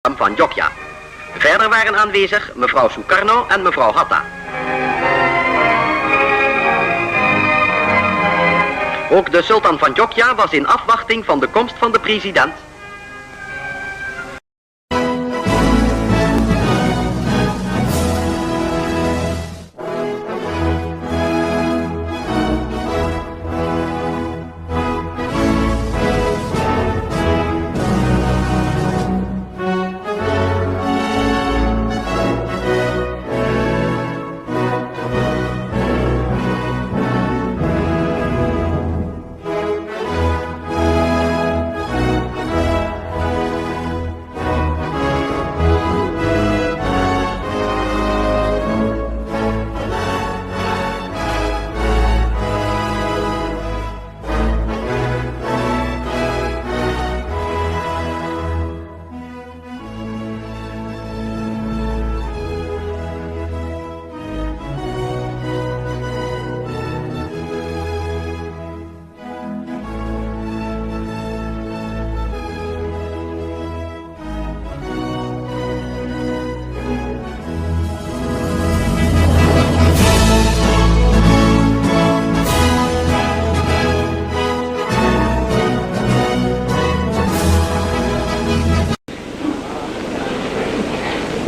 van Jogja. Verder waren aanwezig mevrouw Sukarno en mevrouw Hatta. Ook de sultan van Jogja was in afwachting van de komst van de president.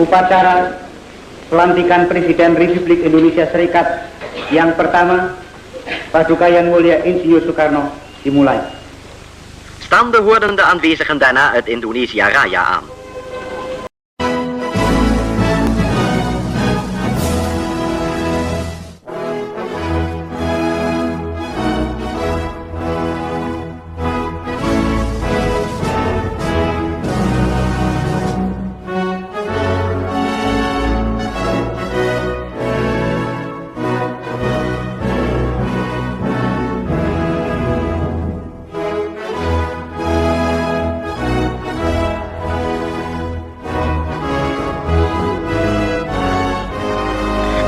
Upacara pelantikan Presiden Republik Indonesia Serikat yang pertama, Paduka Yang Mulia Insinyur Soekarno, dimulai. Staande hoorden de aanwezigen daarna het Indonesia Raya aan.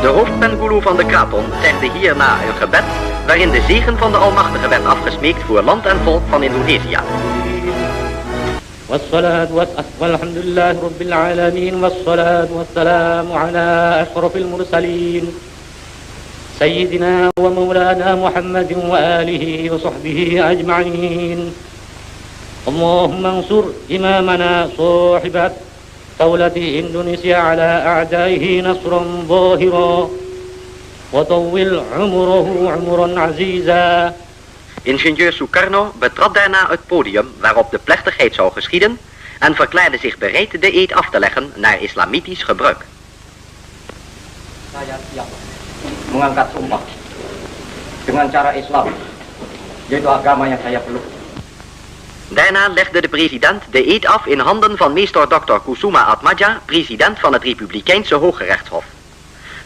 De hoofdpengulu van de Kraton zegde hierna een gebed waarin de zegen van de Almachtige werd afgesmeekt voor land en volk van Indonesië. Walhamdulillah rabbil alamin wassalatu wassalamu ala ashrafil mursalin sayyidina wa maulana Muhammadin wa alihi wa sahbihi ajma'in. Allahumma ansur imamana sahibat دولة إندونيسيا على أعدائه نصرا ظاهرا وطول عمره عمرا عزيزا. Ingenieur Sukarno betrad daarna het podium waarop de plechtigheid zou geschieden en verklaarde zich bereid de eed af te leggen naar islamitisch gebruik. Saya siap mengangkat sumpah dengan cara Islam, yaitu agama yang saya peluk. Daarna legde de president de eed af in handen van meester Dr. Kusuma Atmaja, president van het Republikeinse Hooggerechtshof.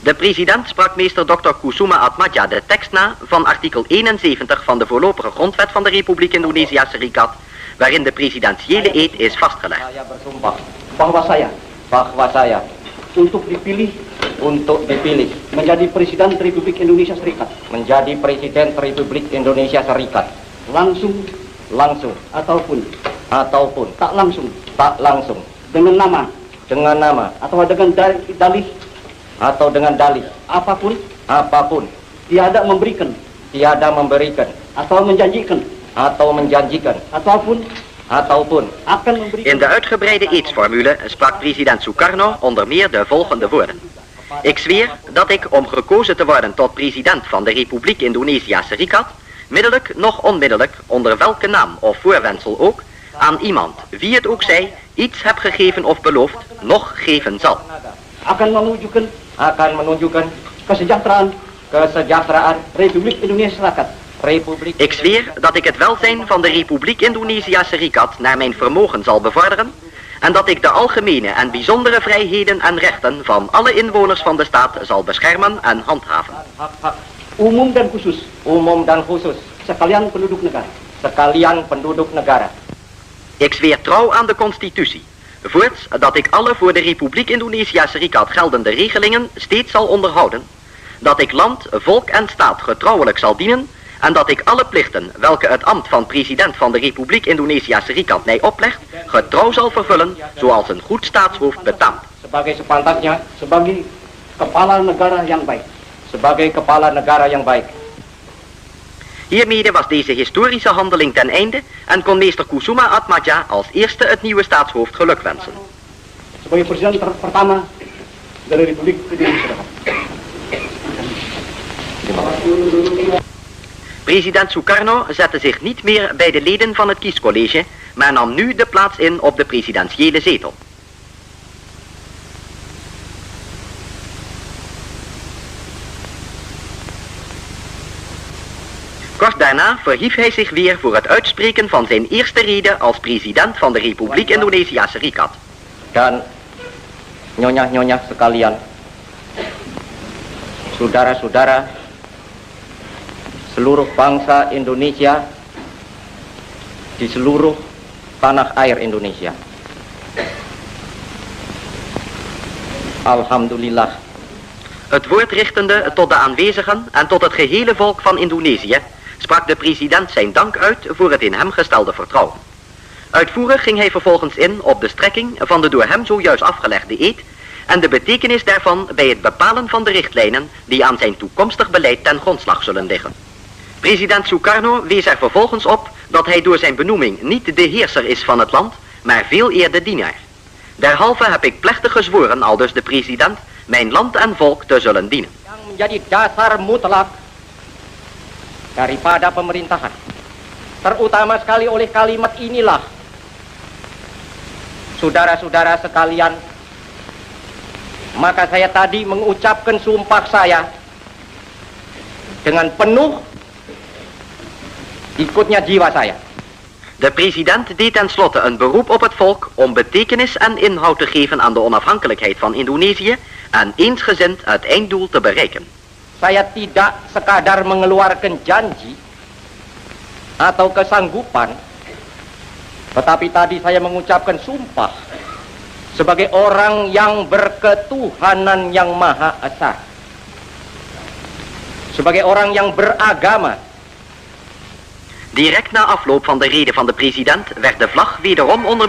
De president sprak meester Dr. Kusuma Atmaja de tekst na van artikel 71 van de voorlopige grondwet van de Republiek Indonesia Serikat, waarin de presidentiële eed is vastgelegd. Saya bersumpah bahwa saya untuk dipilih menjadi presiden Republik Indonesia Serikat, langsung ataupun tak langsung dengan nama atau dengan dalih apapun tiada memberikan atau menjanjikan ataupun akan memberikan. In de uitgebreide eedsformule sprak president Sukarno onder meer de volgende woorden. Ik zweer dat ik, om gekozen te worden tot president van de Republiek Indonesia Serikat, middelijk noch onmiddellijk, onder welke naam of voorwendsel ook, aan iemand, wie het ook zij, iets heb gegeven of beloofd, noch geven zal. Akan menunjukkan kesejahteraan Republik Indonesia Serikat. Ik zweer dat ik het welzijn van de Republiek Indonesia Serikat naar mijn vermogen zal bevorderen en dat ik de algemene en bijzondere vrijheden en rechten van alle inwoners van de staat zal beschermen en handhaven. Umum dan khusus sekalian penduduk negara. Ik zweer trouw aan de constitutie. Voorts dat ik alle voor de Republiek Indonesia Serikat geldende regelingen steeds zal onderhouden. Dat ik land, volk en staat getrouwelijk zal dienen en dat ik alle plichten welke het ambt van president van de Republiek Indonesia Serikat mij oplegt, getrouw zal vervullen zoals een goed staatshoofd betaamt. Sebagai sepantasnya, sebagai kepala negara yang baik. Sebagai kepala negara yang baik. Hiermede was deze historische handeling ten einde en kon meester Kusuma Atmaja als eerste het nieuwe staatshoofd gelukwensen. Sebagai presiden pertama dari Republik Indonesia. President Sukarno zette zich niet meer bij de leden van het kiescollege, maar nam nu de plaats in op de presidentiële zetel. Kort daarna verhief hij zich weer voor het uitspreken van zijn eerste rede als president van de Republiek Indonesia Serikat. Dan nyonya-nyonya sekalian, saudara-saudara, seluruh bangsa Indonesia di seluruh tanah air Indonesia. Alhamdulillah. Het woord richtende tot de aanwezigen en tot het gehele volk van Indonesië sprak de president zijn dank uit voor het in hem gestelde vertrouwen. Uitvoerig ging hij vervolgens in op de strekking van de door hem zojuist afgelegde eed en de betekenis daarvan bij het bepalen van de richtlijnen die aan zijn toekomstig beleid ten grondslag zullen liggen. President Sukarno wees er vervolgens op dat hij door zijn benoeming niet de heerser is van het land, maar veel eer de dienaar. Derhalve heb ik plechtig gezworen, aldus de president, mijn land en volk te zullen dienen. Yang menjadi dasar mutlak daripada pemerintahan. Terutama sekali oleh kalimat inilah, saudara-saudara sekalian, maka saya tadi mengucapkan sumpah saya dengan penuh ikutnya jiwa saya. De president deed tenslotte een beroep op het volk om betekenis en inhoud te geven aan de onafhankelijkheid van Indonesië en eensgezind het einddoel te bereiken. Saya tidak sekadar mengeluarkan janji atau kesanggupan, tetapi tadi saya mengucapkan sumpah sebagai orang yang berketuhanan yang Maha Esa, sebagai orang yang beragama. Direct na afloop van de rede van de president werd de vlag wederom onder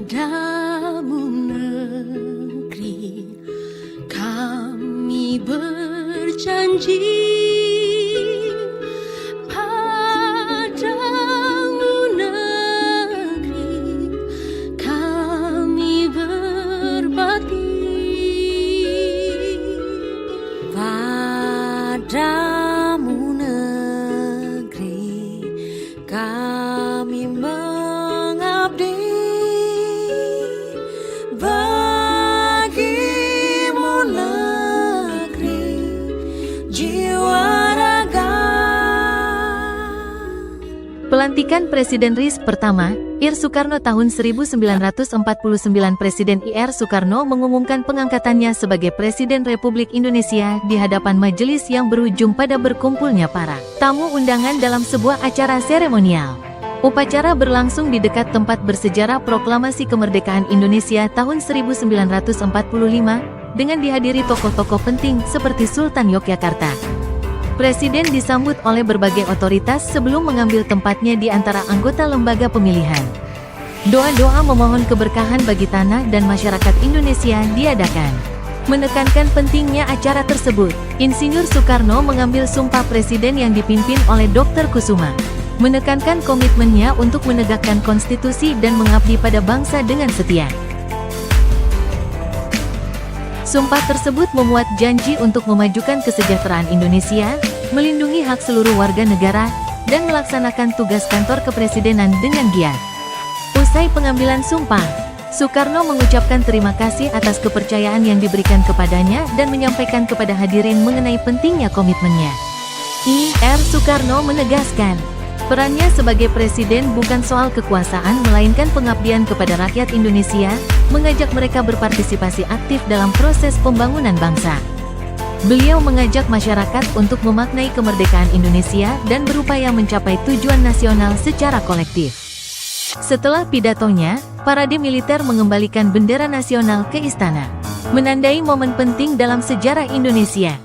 padamu negeri kami berjanji. Padamu negeri kami mengabdi, bagimu negeri jiwa raga. Pelantikan Presiden RI pertama, Ir Soekarno tahun 1949. Presiden IR Soekarno mengumumkan pengangkatannya sebagai Presiden Republik Indonesia di hadapan majelis yang berujung pada berkumpulnya para tamu undangan dalam sebuah acara seremonial. Upacara berlangsung di dekat tempat bersejarah Proklamasi Kemerdekaan Indonesia tahun 1945 dengan dihadiri tokoh-tokoh penting seperti Sultan Yogyakarta. Presiden disambut oleh berbagai otoritas sebelum mengambil tempatnya di antara anggota lembaga pemilihan. Doa-doa memohon keberkahan bagi tanah dan masyarakat Indonesia diadakan. Menekankan pentingnya acara tersebut, Insinyur Soekarno mengambil sumpah presiden yang dipimpin oleh Dr. Kusuma. Menekankan komitmennya untuk menegakkan konstitusi dan mengabdi pada bangsa dengan setia. Sumpah tersebut memuat janji untuk memajukan kesejahteraan Indonesia, melindungi hak seluruh warga negara, dan melaksanakan tugas kantor kepresidenan dengan giat. Usai pengambilan sumpah, Soekarno mengucapkan terima kasih atas kepercayaan yang diberikan kepadanya dan menyampaikan kepada hadirin mengenai pentingnya komitmennya. Ir. Soekarno menegaskan, perannya sebagai presiden bukan soal kekuasaan melainkan pengabdian kepada rakyat Indonesia, mengajak mereka berpartisipasi aktif dalam proses pembangunan bangsa. Beliau mengajak masyarakat untuk memaknai kemerdekaan Indonesia dan berupaya mencapai tujuan nasional secara kolektif. Setelah pidatonya, parade militer mengembalikan bendera nasional ke istana, menandai momen penting dalam sejarah Indonesia.